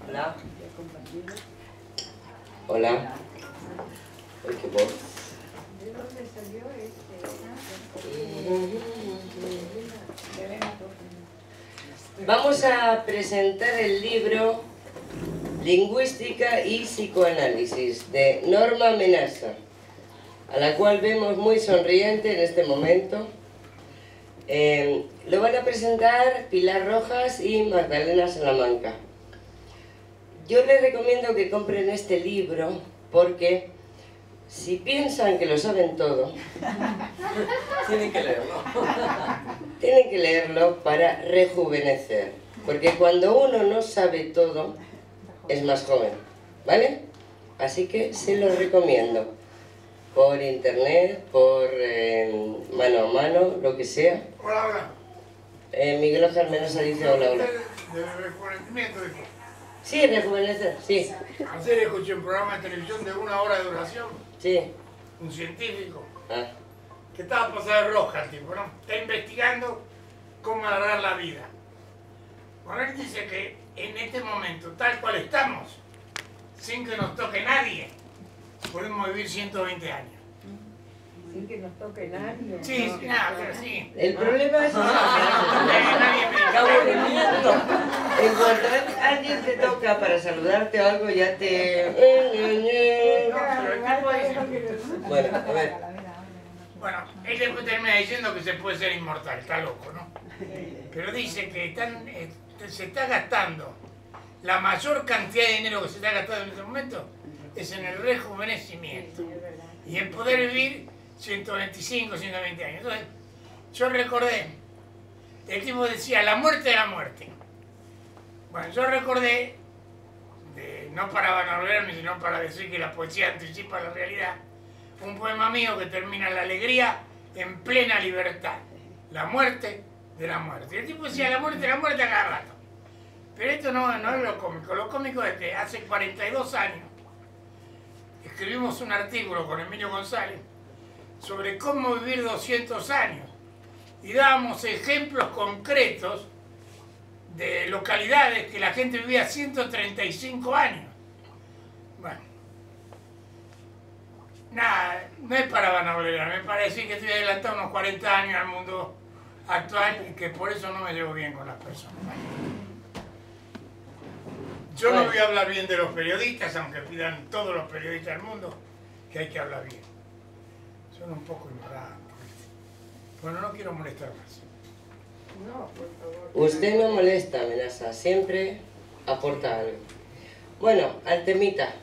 Hola. Hola. Uy, qué voz. ¿De dónde salió este? Vamos a presentar el libro Lingüística y Psicoanálisis de Norma Menasa, a la cual vemos muy sonriente en este momento. Lo van a presentar Pilar Rojas y Magdalena Salamanca. Yo les recomiendo que compren este libro porque si piensan que lo saben todo, Tienen que leerlo. tienen que leerlo para rejuvenecer, porque cuando uno no sabe todo, es más joven, ¿vale? Así que se lo recomiendo, por internet, por mano a mano, lo que sea. Hola, hola. Miguel Ángel Menasa dice hola, hola. De rejuvenecimiento, dijo. Sí, rejuvenecer, sí, Ayer escuché un programa de televisión de 1 hora de duración, sí. un científico, Ah, que estaba pasado de roja el tipo, ¿no? Está investigando cómo alargar la vida. Bueno, él dice que en este momento, tal cual estamos, sin que nos toque nadie, podemos vivir 120 años. Sin que nos toque nadie. Sí, sí, nada, pero sí. el problema es Nadie me ¡qué aburrimiento! En cuanto alguien te toca para saludarte o algo, ya te... No, pero el tipo dice... Bueno, a ver. Bueno, él después termina diciendo que se puede ser inmortal, está loco, ¿no? Pero dice que se está gastando, la mayor cantidad de dinero que se está gastando en este momento es en el rejuvenecimiento y en poder vivir 125, 120 años. Entonces, yo recordé, el tipo decía, la muerte de la muerte. Bueno, yo recordé, no para vanagloriarme, sino para decir que la poesía anticipa la realidad, un poema mío que termina la alegría en plena libertad, la muerte de la muerte. Y el tipo decía la muerte a cada rato. Pero esto no es lo cómico es que hace 42 años escribimos un artículo con Emilio González sobre cómo vivir 200 años y dábamos ejemplos concretos de localidades que la gente vivía 135 años. Bueno. Nada, no es para vanagloriarme, es para decir que estoy adelantado unos 40 años al mundo actual y que por eso no me llevo bien con las personas. Yo no voy a hablar bien de los periodistas, aunque pidan todos los periodistas del mundo que hay que hablar bien. Son un poco ignorantes. Bueno, no quiero molestar más. No, por favor. Usted no molesta, Menasa, siempre aporta algo. Bueno, al temita,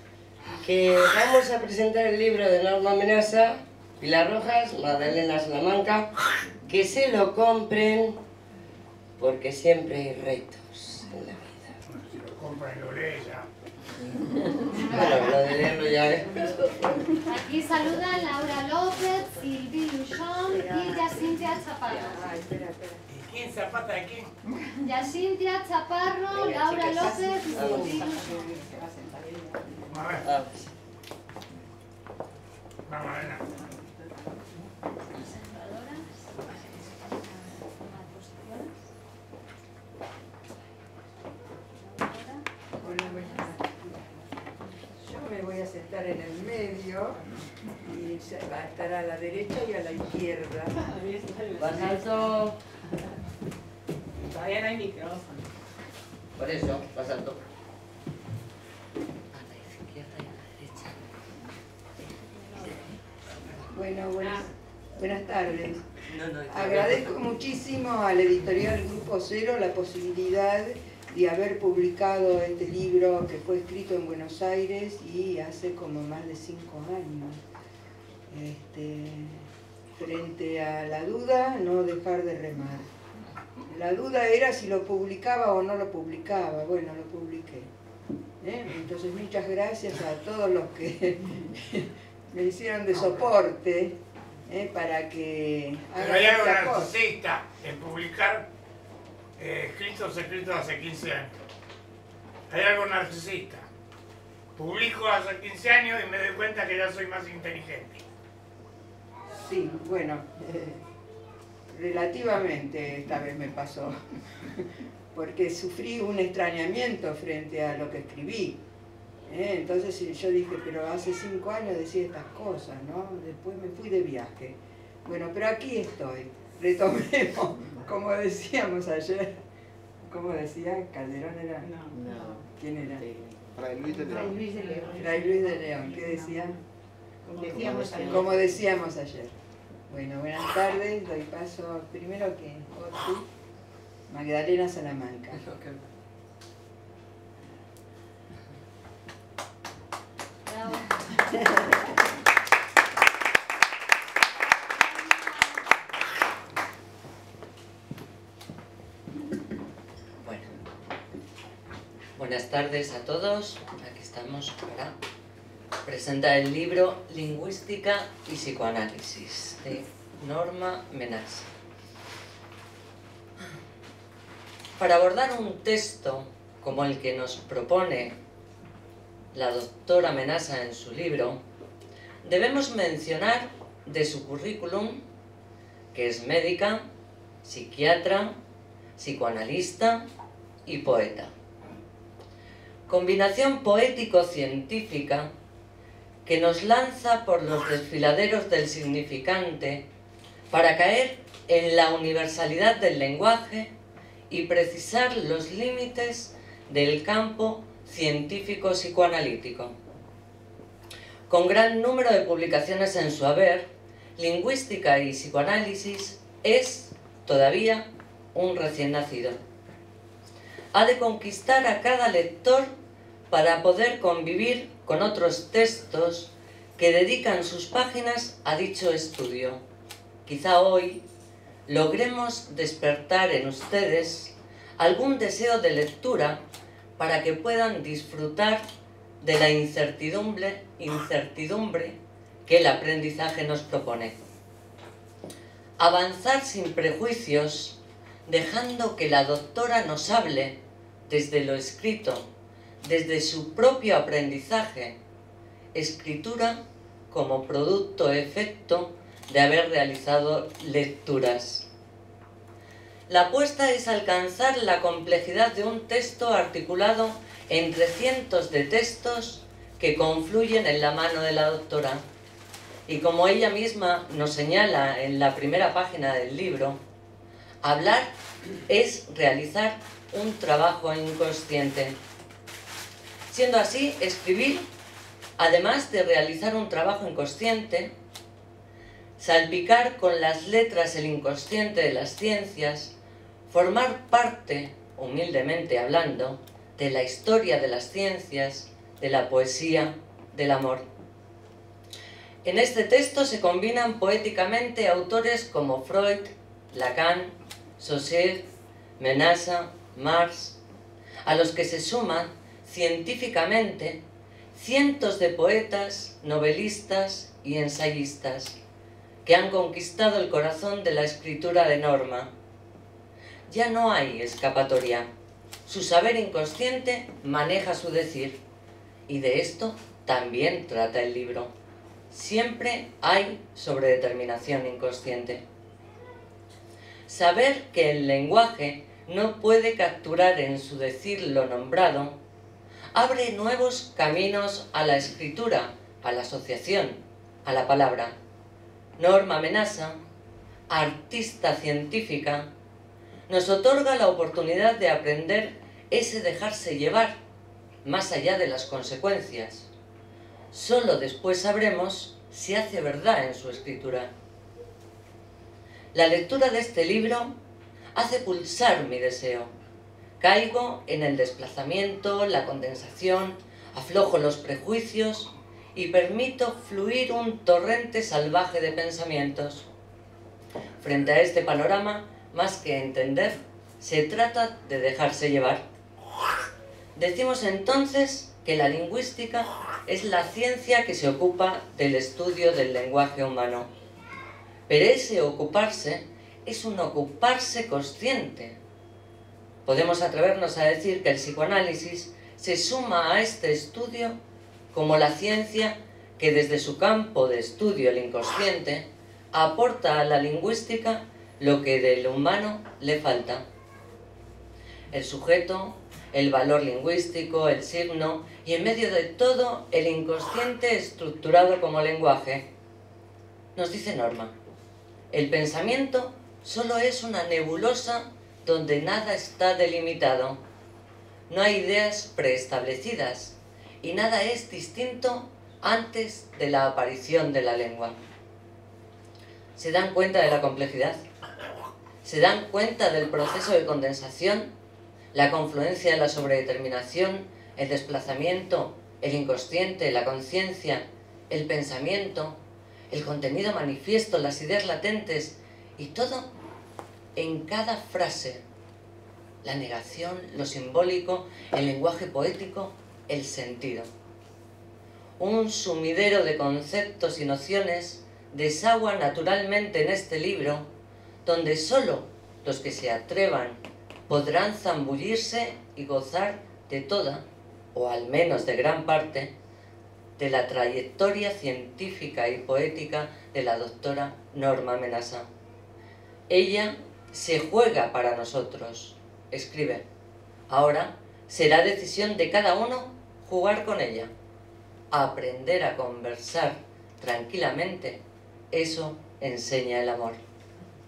que vamos a presentar el libro de Norma Menasa, Pilar Rojas, Magdalena Salamanca, que se lo compren, porque siempre hay retos en la vida. Bueno, si lo compran y lo leen ya. Bueno, lo de leerlo ya es... Aquí saludan Laura López, Silvi Luchón y Yacintia Chaparro. Ay, espera. ¿Y quién zapata de quién? Yacintia Chaparro, Oiga, Laura chicas, López y vamos. Silvi Luchón. Vamos a ver. Ah, Vamos a ver. Hola, buenas tardes. Yo me voy a sentar en el medio y va a estar a la derecha y a la izquierda. más alto, Todavía no hay micrófono. por eso, más alto. A la izquierda y a la derecha. Bueno, buenas tardes. No, Agradezco muchísimo a la editorial Grupo Cero la posibilidad de haber publicado este libro que fue escrito en Buenos Aires y hace como más de 5 años. Frente a la duda, no dejar de remar. La duda era si lo publicaba o no lo publicaba. Bueno, lo publiqué. Entonces, muchas gracias a todos los que me hicieron de soporte para que Pero hay algo esta cosa. narcisista en publicar escritos hace 15 años. Hay algo narcisista. Publico hace 15 años y me doy cuenta que ya soy más inteligente. Sí, bueno, relativamente esta vez me pasó. porque sufrí un extrañamiento frente a lo que escribí. Entonces yo dije, pero hace 5 años decía estas cosas, ¿no? Después me fui de viaje. Bueno, pero aquí estoy. Retomemos, como decíamos ayer. ¿Cómo decía? ¿Calderón era? No. ¿Quién era? Fray Luis de León. Luis de León. Fray Luis de León. ¿Qué decía? Decíamos ayer. Como decíamos ayer. Bueno, buenas tardes. Doy paso primero que Oti, Magdalena Salamanca. Bravo. Bueno, buenas tardes a todos. Aquí estamos para presentar el libro Lingüística y Psicoanálisis de Norma Menasa. Para abordar un texto como el que nos propone la doctora Menasa en su libro, debemos mencionar de su currículum que es médica, psiquiatra, psicoanalista y poeta. Combinación poético-científica que nos lanza por los desfiladeros del significante para caer en la universalidad del lenguaje y precisar los límites del campo científico psicoanalítico. Con gran número de publicaciones en su haber, Lingüística y Psicoanálisis es todavía un recién nacido. Ha de conquistar a cada lector para poder convivir con otros textos que dedican sus páginas a dicho estudio. Quizá hoy logremos despertar en ustedes algún deseo de lectura para que puedan disfrutar de la incertidumbre que el aprendizaje nos propone. Avanzar sin prejuicios, dejando que la doctora nos hable desde lo escrito, desde su propio aprendizaje, escritura como producto-efecto de haber realizado lecturas. La apuesta es alcanzar la complejidad de un texto articulado entre cientos de textos que confluyen en la mano de la doctora. Y como ella misma nos señala en la primera página del libro, hablar es realizar un trabajo inconsciente. Siendo así, escribir, además de realizar un trabajo inconsciente, salpicar con las letras el inconsciente de las ciencias, formar parte, humildemente hablando, de la historia de las ciencias, de la poesía, del amor. En este texto se combinan poéticamente autores como Freud, Lacan, Saussure, Menasa, Marx, a los que se suman científicamente cientos de poetas, novelistas y ensayistas que han conquistado el corazón de la escritura de Norma. Ya no hay escapatoria. Su saber inconsciente maneja su decir, y de esto también trata el libro. Siempre hay sobredeterminación inconsciente. Saber que el lenguaje no puede capturar en su decir lo nombrado abre nuevos caminos a la escritura, a la asociación, a la palabra. Norma Menasa, artista científica, nos otorga la oportunidad de aprender ese dejarse llevar, más allá de las consecuencias. Solo después sabremos si hace verdad en su escritura. La lectura de este libro hace pulsar mi deseo. Caigo en el desplazamiento, la condensación, aflojo los prejuicios y permito fluir un torrente salvaje de pensamientos. Frente a este panorama, más que entender, se trata de dejarse llevar. Decimos entonces que la lingüística es la ciencia que se ocupa del estudio del lenguaje humano. Pero ese ocuparse es un ocuparse consciente. Podemos atrevernos a decir que el psicoanálisis se suma a este estudio como la ciencia que desde su campo de estudio, el inconsciente, aporta a la lingüística lo que del humano le falta. el sujeto, el valor lingüístico, el signo y en medio de todo el inconsciente estructurado como lenguaje. Nos dice Norma, el pensamiento solo es una nebulosa donde nada está delimitado. No hay ideas preestablecidas y nada es distinto antes de la aparición de la lengua. ¿Se dan cuenta de la complejidad? ¿Se dan cuenta del proceso de condensación, la confluencia de la sobredeterminación, el desplazamiento, el inconsciente, la conciencia, el pensamiento, el contenido manifiesto, las ideas latentes y todo en cada frase? La negación, lo simbólico, el lenguaje poético, el sentido. Un sumidero de conceptos y nociones desagua naturalmente en este libro, donde solo los que se atrevan podrán zambullirse y gozar de toda, o al menos de gran parte, de la trayectoria científica y poética de la doctora Norma Menasa. Ella se juega para nosotros, escribe. Ahora será decisión de cada uno jugar con ella, aprender a conversar tranquilamente. Eso enseña el amor.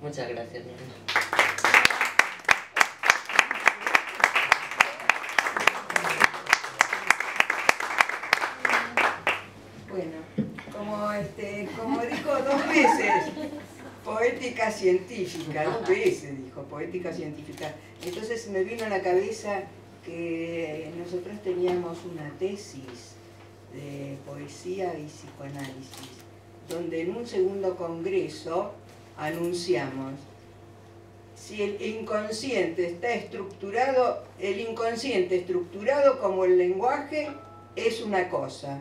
Muchas gracias, Norma. Bueno, como dijo 2 veces, poética científica, 2 veces dijo poética científica. Entonces me vino a la cabeza que nosotros teníamos una tesis de poesía y psicoanálisis, donde en un segundo congreso anunciamos: si el inconsciente está estructurado, el inconsciente estructurado como el lenguaje es una cosa,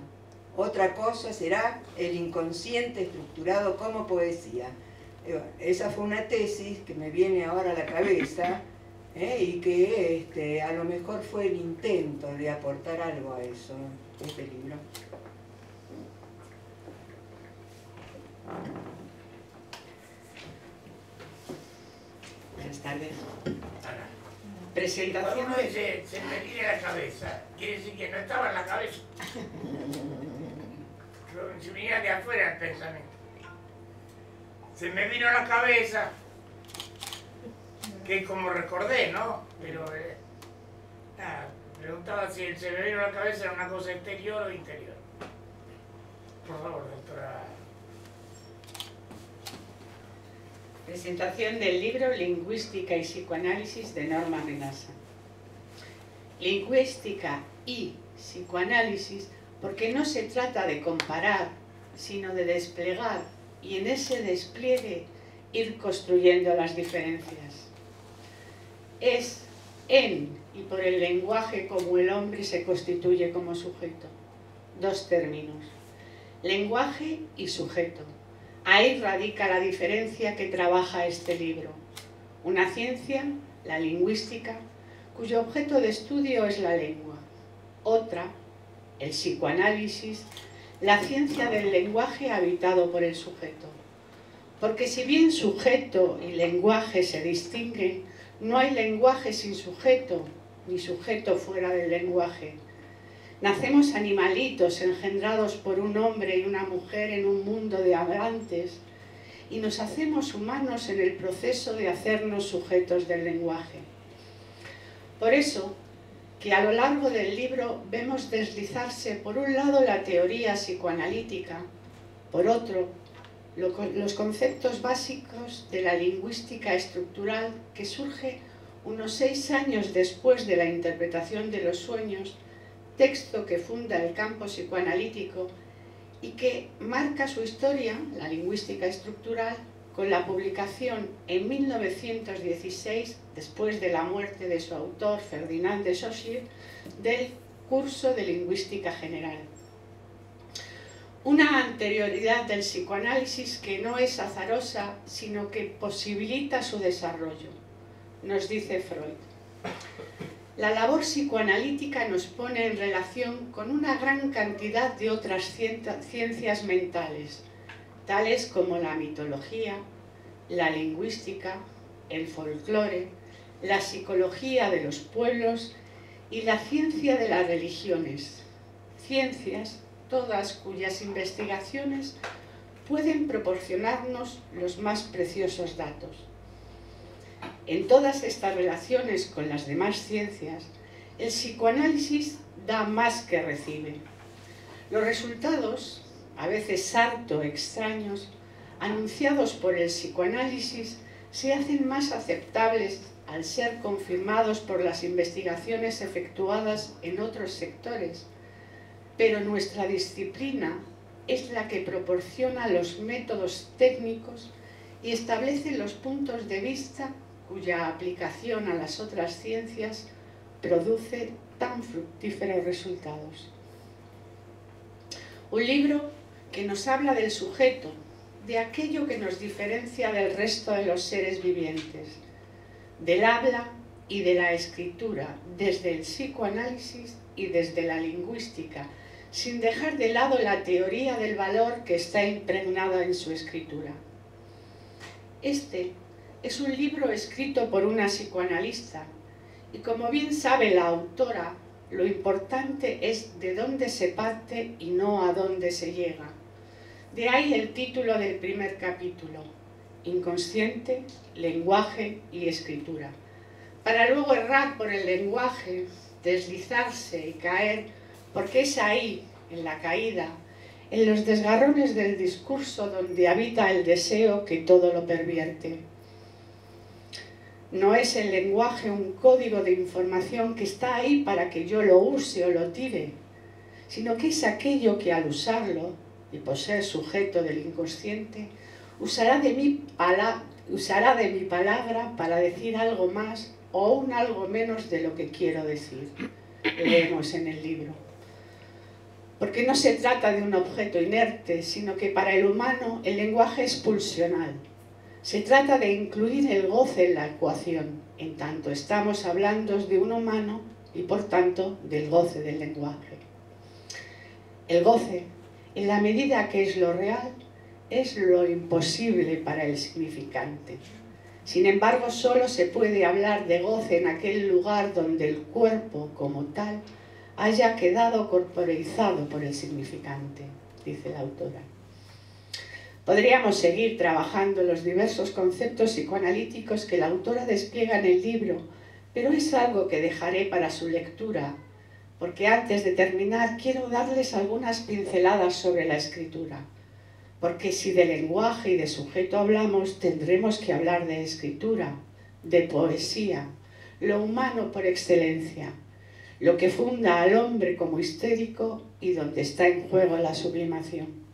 otra cosa será el inconsciente estructurado como poesía. Esa fue una tesis que me viene ahora a la cabeza, y que a lo mejor fue el intento de aportar algo a eso, este libro. Buenas tardes. Ahora, Presentación cuando uno de... dice se me viene la cabeza, quiere decir que no estaba en la cabeza. Se venía de afuera el pensamiento. Se me vino a la cabeza, que como recordé, ¿no? Pero nada, preguntaba si el se me vino a la cabeza era una cosa exterior o interior. Por favor, doctora. Presentación del libro Lingüística y psicoanálisis de Norma Menasa. Lingüística y psicoanálisis porque no se trata de comparar, sino de desplegar y en ese despliegue ir construyendo las diferencias. Es en y por el lenguaje como el hombre se constituye como sujeto. 2 términos, lenguaje y sujeto. Ahí radica la diferencia que trabaja este libro. Una ciencia, la lingüística, cuyo objeto de estudio es la lengua. Otra, el psicoanálisis, la ciencia del lenguaje habitado por el sujeto. Porque si bien sujeto y lenguaje se distinguen, no hay lenguaje sin sujeto, ni sujeto fuera del lenguaje. Nacemos animalitos engendrados por un hombre y una mujer en un mundo de hablantes y nos hacemos humanos en el proceso de hacernos sujetos del lenguaje. Por eso, que a lo largo del libro vemos deslizarse por un lado la teoría psicoanalítica, por otro, los conceptos básicos de la lingüística estructural que surge unos 6 años después de la interpretación de los sueños, texto que funda el campo psicoanalítico y que marca su historia, la lingüística estructural, con la publicación en 1916, después de la muerte de su autor, Ferdinand de Saussure, del curso de Lingüística General. Una anterioridad del psicoanálisis que no es azarosa, sino que posibilita su desarrollo, nos dice Freud. La labor psicoanalítica nos pone en relación con una gran cantidad de otras ciencias mentales, tales como la mitología, la lingüística, el folclore, la psicología de los pueblos y la ciencia de las religiones. Ciencias, todas cuyas investigaciones pueden proporcionarnos los más preciosos datos. En todas estas relaciones con las demás ciencias, el psicoanálisis da más que recibe. Los resultados, a veces harto extraños, anunciados por el psicoanálisis, se hacen más aceptables al ser confirmados por las investigaciones efectuadas en otros sectores, pero nuestra disciplina es la que proporciona los métodos técnicos y establece los puntos de vista cuya aplicación a las otras ciencias produce tan fructíferos resultados. Un libro que nos habla del sujeto, de aquello que nos diferencia del resto de los seres vivientes, del habla y de la escritura, desde el psicoanálisis y desde la lingüística, sin dejar de lado la teoría del valor que está impregnada en su escritura. Este es un libro escrito por una psicoanalista y, como bien sabe la autora, lo importante es de dónde se parte y no a dónde se llega. De ahí el título del primer capítulo: Inconsciente, lenguaje y escritura. Para luego errar por el lenguaje, deslizarse y caer, porque es ahí, en la caída, en los desgarrones del discurso donde habita el deseo que todo lo pervierte. No es el lenguaje un código de información que está ahí para que yo lo use o lo tire, sino que es aquello que al usarlo, y por ser sujeto del inconsciente, usará de mi palabra para decir algo más o un algo menos de lo que quiero decir. Leemos en el libro. Porque no se trata de un objeto inerte, sino que para el humano el lenguaje es pulsional. Se trata de incluir el goce en la ecuación, en tanto estamos hablando de un humano y por tanto del goce del lenguaje. El goce, en la medida que es lo real, es lo imposible para el significante. Sin embargo, solo se puede hablar de goce en aquel lugar donde el cuerpo, como tal, haya quedado corporeizado por el significante, dice la autora. Podríamos seguir trabajando los diversos conceptos psicoanalíticos que la autora despliega en el libro, pero es algo que dejaré para su lectura, porque antes de terminar quiero darles algunas pinceladas sobre la escritura. Porque si de lenguaje y de sujeto hablamos, tendremos que hablar de escritura, de poesía, lo humano por excelencia, lo que funda al hombre como histérico y donde está en juego la sublimación.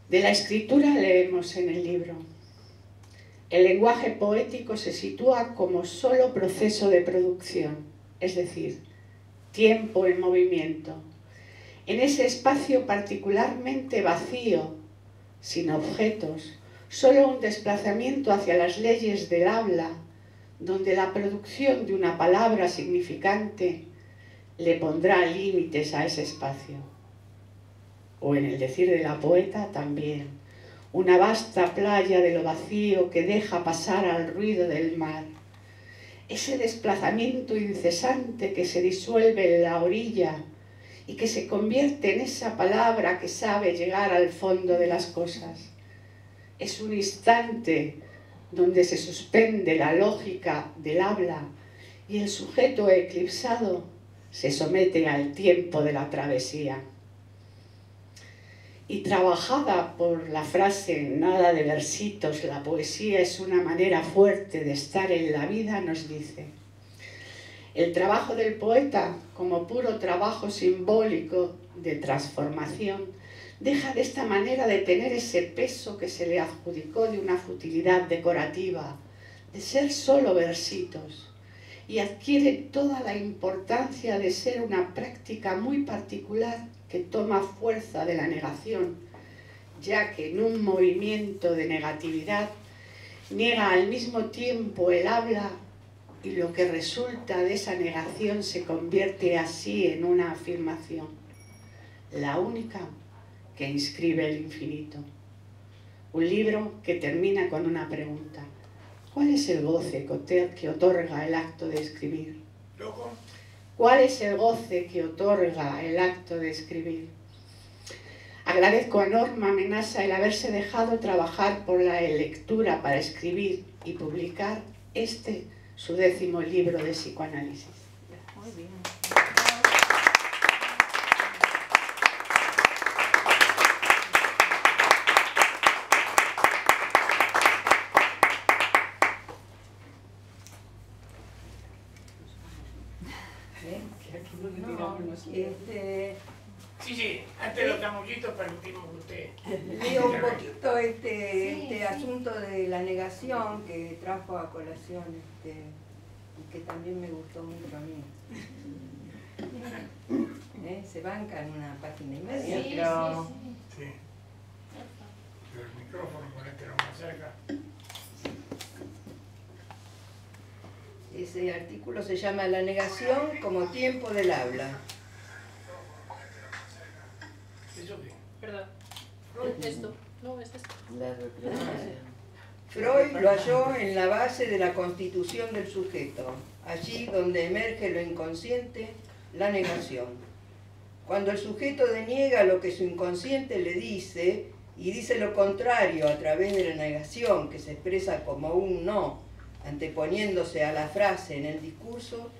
De la escritura leemos en el libro: el lenguaje poético se sitúa como solo proceso de producción, es decir, tiempo en movimiento, en ese espacio particularmente vacío, sin objetos, solo un desplazamiento hacia las leyes del habla, donde la producción de una palabra significante le pondrá límites a ese espacio. O en el decir de la poeta también, una vasta playa de lo vacío que deja pasar al ruido del mar. Ese desplazamiento incesante que se disuelve en la orilla y que se convierte en esa palabra que sabe llegar al fondo de las cosas. Es un instante donde se suspende la lógica del habla y el sujeto eclipsado se somete al tiempo de la travesía. Y trabajada por la frase nada de versitos, la poesía es una manera fuerte de estar en la vida, nos dice: el trabajo del poeta, como puro trabajo simbólico de transformación, deja de esta manera de tener ese peso que se le adjudicó de una futilidad decorativa, de ser solo versitos, y adquiere toda la importancia de ser una práctica muy particular que toma fuerza de la negación, ya que en un movimiento de negatividad niega al mismo tiempo el habla y lo que resulta de esa negación se convierte así en una afirmación, la única que inscribe el infinito. Un libro que termina con una pregunta: ¿Cuál es el goce que otorga el acto de escribir? ¿Loco? ¿Cuál es el goce que otorga el acto de escribir? Agradezco a Norma Menasa el haberse dejado trabajar por la lectura para escribir y publicar su 10º libro de psicoanálisis. Muy bien. Sí, antes de los chamullitos permitimos que usted... Leo un poquito este asunto de la negación que trajo a colación y que también me gustó mucho a mí. Se banca en una página y media, Sí, pero... sí, Sí. Pero el micrófono, ponértelo más cerca. Ese artículo se llama La negación como tiempo del habla. ¿Eso qué? Perdón. Esto. No, es esto. La representación. Freud lo halló en la base de la constitución del sujeto, allí donde emerge lo inconsciente, la negación. Cuando el sujeto deniega lo que su inconsciente le dice y dice lo contrario a través de la negación, que se expresa como un no, anteponiéndose a la frase en el discurso,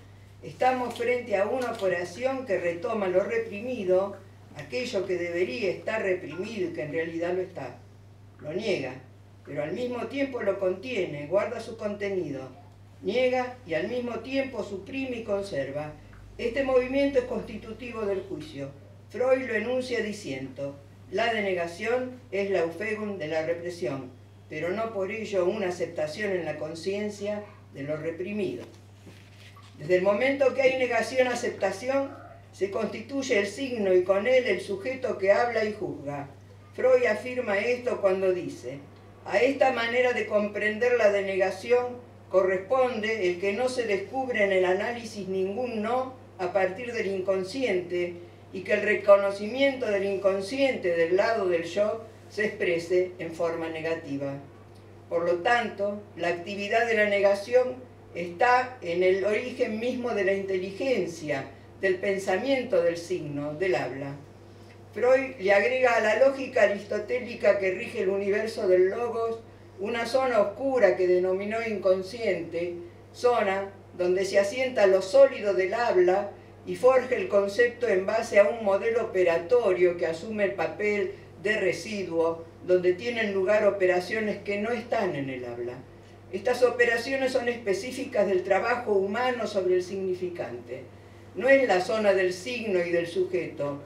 estamos frente a una operación que retoma lo reprimido, aquello que debería estar reprimido y que en realidad lo está. Lo niega, pero al mismo tiempo lo contiene, guarda su contenido. Niega y al mismo tiempo suprime y conserva. Este movimiento es constitutivo del juicio. Freud lo enuncia diciendo: la denegación es la Aufhebung de la represión, pero no por ello una aceptación en la conciencia de lo reprimido. Desde el momento que hay negación-aceptación, se constituye el signo y con él el sujeto que habla y juzga. Freud afirma esto cuando dice: a esta manera de comprender la denegación corresponde el que no se descubre en el análisis ningún no a partir del inconsciente y que el reconocimiento del inconsciente del lado del yo se exprese en forma negativa. Por lo tanto, la actividad de la negación está en el origen mismo de la inteligencia, del pensamiento del signo, del habla. Freud le agrega a la lógica aristotélica que rige el universo del logos una zona oscura que denominó inconsciente, zona donde se asienta lo sólido del habla y forja el concepto en base a un modelo operatorio que asume el papel de residuo, donde tienen lugar operaciones que no están en el habla. Estas operaciones son específicas del trabajo humano sobre el significante. No es la zona del signo y del sujeto.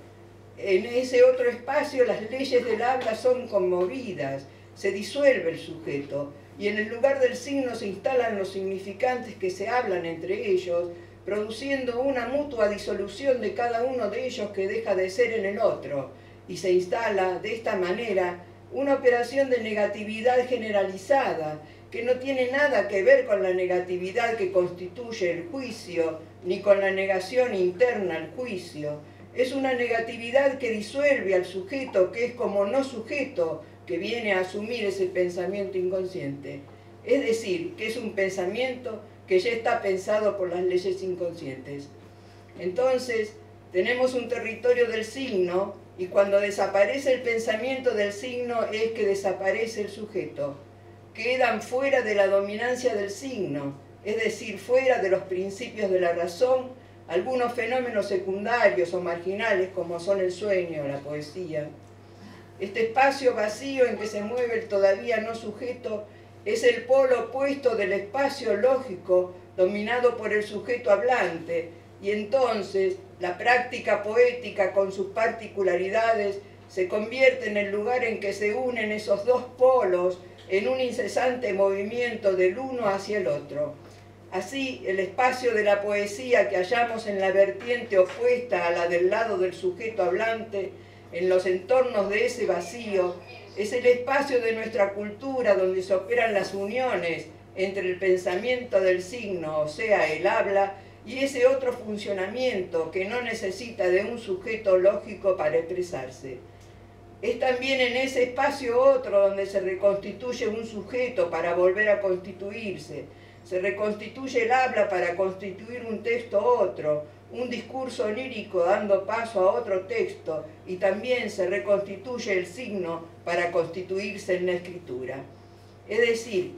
En ese otro espacio las leyes del habla son conmovidas, se disuelve el sujeto, y en el lugar del signo se instalan los significantes que se hablan entre ellos, produciendo una mutua disolución de cada uno de ellos que deja de ser en el otro, y se instala de esta manera una operación de negatividad generalizada, que no tiene nada que ver con la negatividad que constituye el juicio, ni con la negación interna al juicio. Es una negatividad que disuelve al sujeto, que es como no sujeto, que viene a asumir ese pensamiento inconsciente. Es decir, que es un pensamiento que ya está pensado por las leyes inconscientes. Entonces, tenemos un territorio del signo, y cuando desaparece el pensamiento del signo es que desaparece el sujeto. Quedan fuera de la dominancia del signo, es decir, fuera de los principios de la razón, algunos fenómenos secundarios o marginales como son el sueño o la poesía. Este espacio vacío en que se mueve el todavía no sujeto es el polo opuesto del espacio lógico dominado por el sujeto hablante, y entonces la práctica poética con sus particularidades se convierte en el lugar en que se unen esos dos polos en un incesante movimiento del uno hacia el otro. Así, el espacio de la poesía que hallamos en la vertiente opuesta a la del lado del sujeto hablante, en los entornos de ese vacío, es el espacio de nuestra cultura donde se operan las uniones entre el pensamiento del signo, o sea, el habla, y ese otro funcionamiento que no necesita de un sujeto lógico para expresarse. Es también en ese espacio otro donde se reconstituye un sujeto para volver a constituirse. Se reconstituye el habla para constituir un texto otro, un discurso lírico dando paso a otro texto, y también se reconstituye el signo para constituirse en la escritura. Es decir,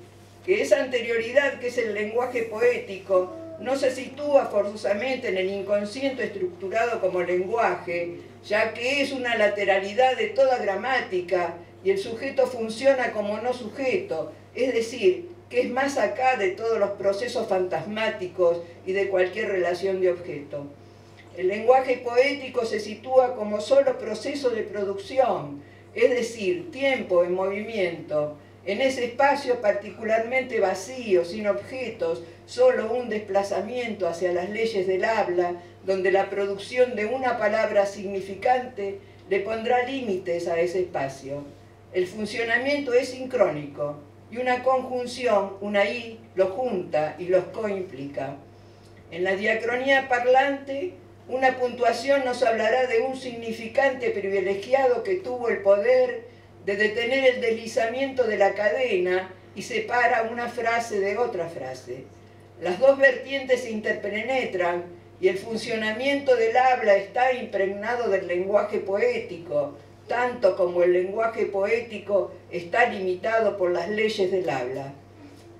que esa anterioridad que es el lenguaje poético no se sitúa forzosamente en el inconsciente estructurado como lenguaje, ya que es una lateralidad de toda gramática y el sujeto funciona como no sujeto, es decir, que es más acá de todos los procesos fantasmáticos y de cualquier relación de objeto. El lenguaje poético se sitúa como solo proceso de producción, es decir, tiempo en movimiento. En ese espacio particularmente vacío, sin objetos, solo un desplazamiento hacia las leyes del habla, donde la producción de una palabra significante le pondrá límites a ese espacio. El funcionamiento es sincrónico, y una conjunción, una I, lo junta y los coimplica. En la diacronía parlante, una puntuación nos hablará de un significante privilegiado que tuvo el poder de detener el deslizamiento de la cadena y separa una frase de otra frase. Las dos vertientes se interpenetran y el funcionamiento del habla está impregnado del lenguaje poético, tanto como el lenguaje poético está limitado por las leyes del habla.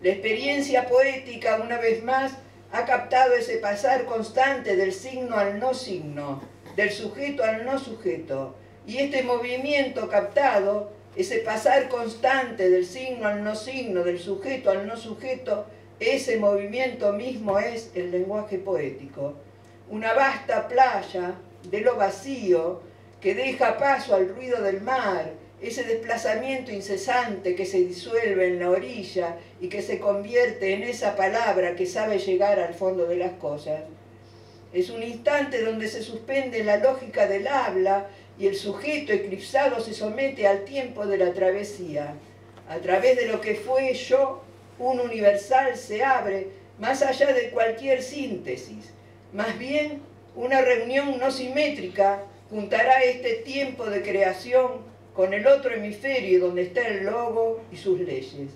La experiencia poética, una vez más, ha captado ese pasar constante del signo al no signo, del sujeto al no sujeto, y este movimiento captado, ese pasar constante del signo al no signo, del sujeto al no sujeto, ese movimiento mismo es el lenguaje poético. Una vasta playa de lo vacío que deja paso al ruido del mar, ese desplazamiento incesante que se disuelve en la orilla y que se convierte en esa palabra que sabe llegar al fondo de las cosas. Es un instante donde se suspende la lógica del habla y el sujeto eclipsado se somete al tiempo de la travesía. A través de lo que fue yo, un universal se abre más allá de cualquier síntesis. Más bien, una reunión no simétrica juntará este tiempo de creación con el otro hemisferio donde está el logo y sus leyes.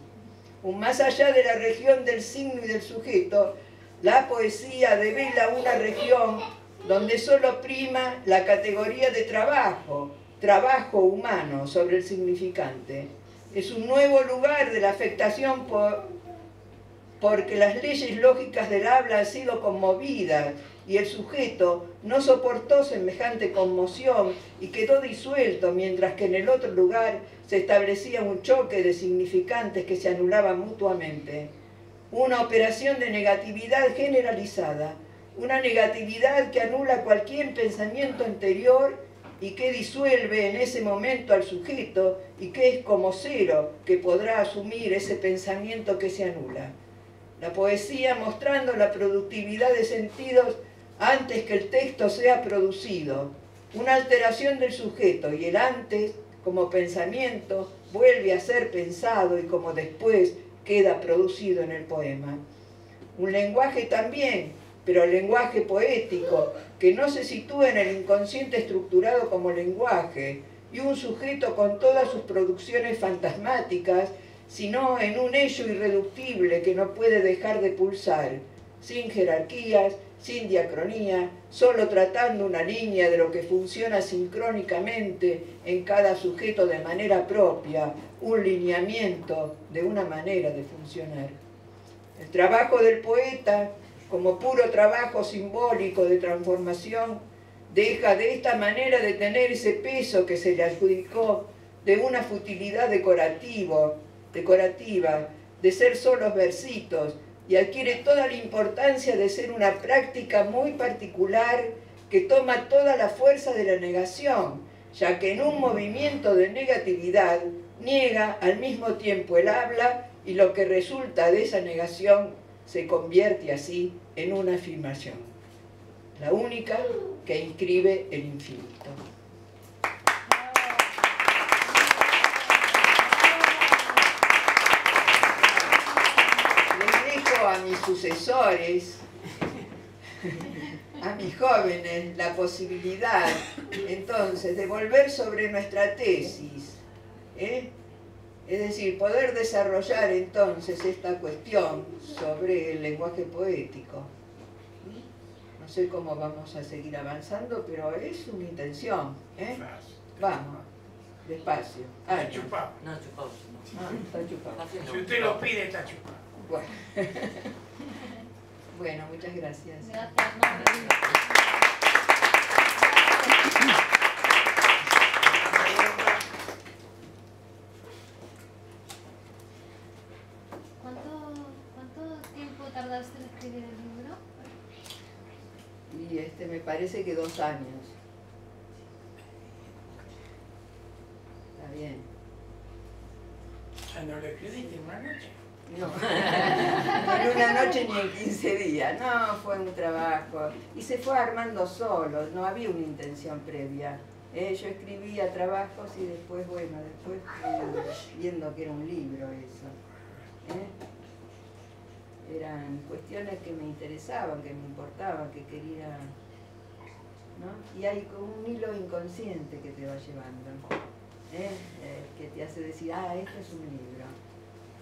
Un más allá de la región del signo y del sujeto, la poesía devela una región donde solo prima la categoría de trabajo, trabajo humano sobre el significante. Es un nuevo lugar de la afectación porque las leyes lógicas del habla han sido conmovidas y el sujeto no soportó semejante conmoción y quedó disuelto, mientras que en el otro lugar se establecía un choque de significantes que se anulaban mutuamente. Una operación de negatividad generalizada, una negatividad que anula cualquier pensamiento anterior y que disuelve en ese momento al sujeto y que es como cero que podrá asumir ese pensamiento que se anula. La poesía mostrando la productividad de sentidos antes que el texto sea producido, una alteración del sujeto y el antes, como pensamiento, vuelve a ser pensado y como después queda producido en el poema. Un lenguaje también, pero el lenguaje poético, que no se sitúa en el inconsciente estructurado como lenguaje, y un sujeto con todas sus producciones fantasmáticas, sino en un ello irreductible que no puede dejar de pulsar, sin jerarquías, sin diacronía, solo tratando una línea de lo que funciona sincrónicamente en cada sujeto de manera propia, un lineamiento de una manera de funcionar. El trabajo del poeta, como puro trabajo simbólico de transformación, deja de esta manera de tener ese peso que se le adjudicó de una futilidad decorativa, de ser solos versitos, y adquiere toda la importancia de ser una práctica muy particular que toma toda la fuerza de la negación, ya que en un movimiento de negatividad niega al mismo tiempo el habla y lo que resulta de esa negación se convierte así en una afirmación, la única que inscribe el infinito. Les dejo a mis sucesores a mis jóvenes la posibilidad entonces de volver sobre nuestra tesis, ¿eh? Es decir, poder desarrollar entonces esta cuestión sobre el lenguaje poético. No sé cómo vamos a seguir avanzando, pero es una intención, ¿eh? Vamos, despacio. Ah, Está chupado. No, chupado. no, está chupado. Así no. Si usted lo pide, está chupado. Bueno. Bueno, muchas gracias. Gracias, Norma. ¿Cuánto tiempo tardaste en escribir el libro? Y me parece que 2 años. Está bien. ¿No lo escribiste en una noche? No, ni en una noche ni en 15 días. No, fue un trabajo. Y se fue armando solo, no había una intención previa. Yo escribía trabajos y después, bueno, después fui viendo que era un libro eso. Eran cuestiones que me interesaban, que me importaban, que quería, ¿no? Y hay como un hilo inconsciente que te va llevando, que te hace decir, ah, esto es un libro,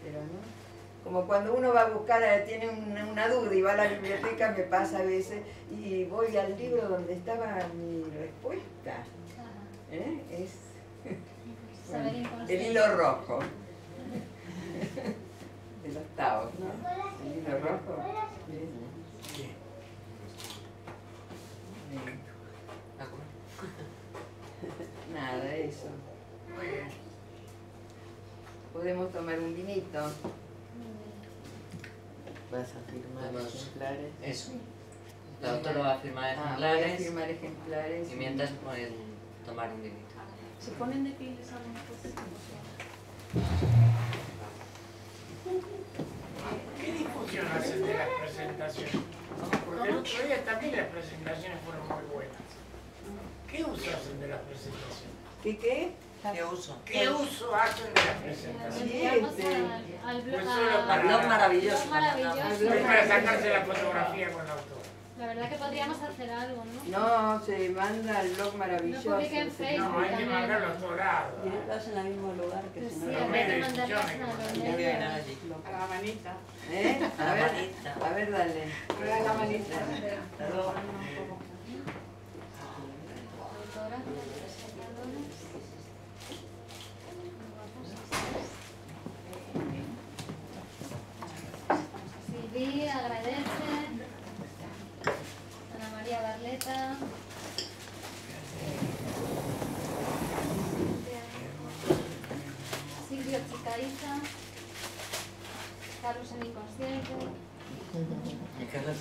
pero no. Como cuando uno va a buscar, tiene una duda y va a la biblioteca, me pasa a veces, y voy al libro donde estaba mi respuesta. Es Saber el inconsciente. hilo rojo. De los taos, ¿no? El hilo rojo. Sí. Bien. Nada, eso. Muy bien. Podemos tomar un vinito. Vas a firmar Vamos. ejemplares. Eso. La autora va a firmar Voy a ejemplares firmar ejemplares. y mientras pueden tomar un vinito. Se ponen de pie y les hago una foto. ¿Qué difusión hacen de las presentaciones? Porque el otro día también las presentaciones fueron muy buenas. ¿Qué uso hacen de las presentaciones? ¿Qué? ¿Qué uso? ¿Qué uso hacen de las presentaciones? Enviamos Sí, al blog. Pues solo para- Blog maravilloso. Blog maravilloso. Es para sacarse la fotografía con la autora. La verdad que podríamos hacer algo, ¿no? No, se manda al blog maravilloso. Lo publica en Facebook. No, hay que también. mandarlo a todos lados. Y estás en el mismo lugar que Pues si sí, no. habría que mandarlas a los Muy bien, medios. allí. A la manita. A ver, a ver, dale. A la manita. Autoras, presentadores. Silvi agradece. Ana María Barleta. Silvio Chicaiza. Carlos el Inconsciente. Y Carlos,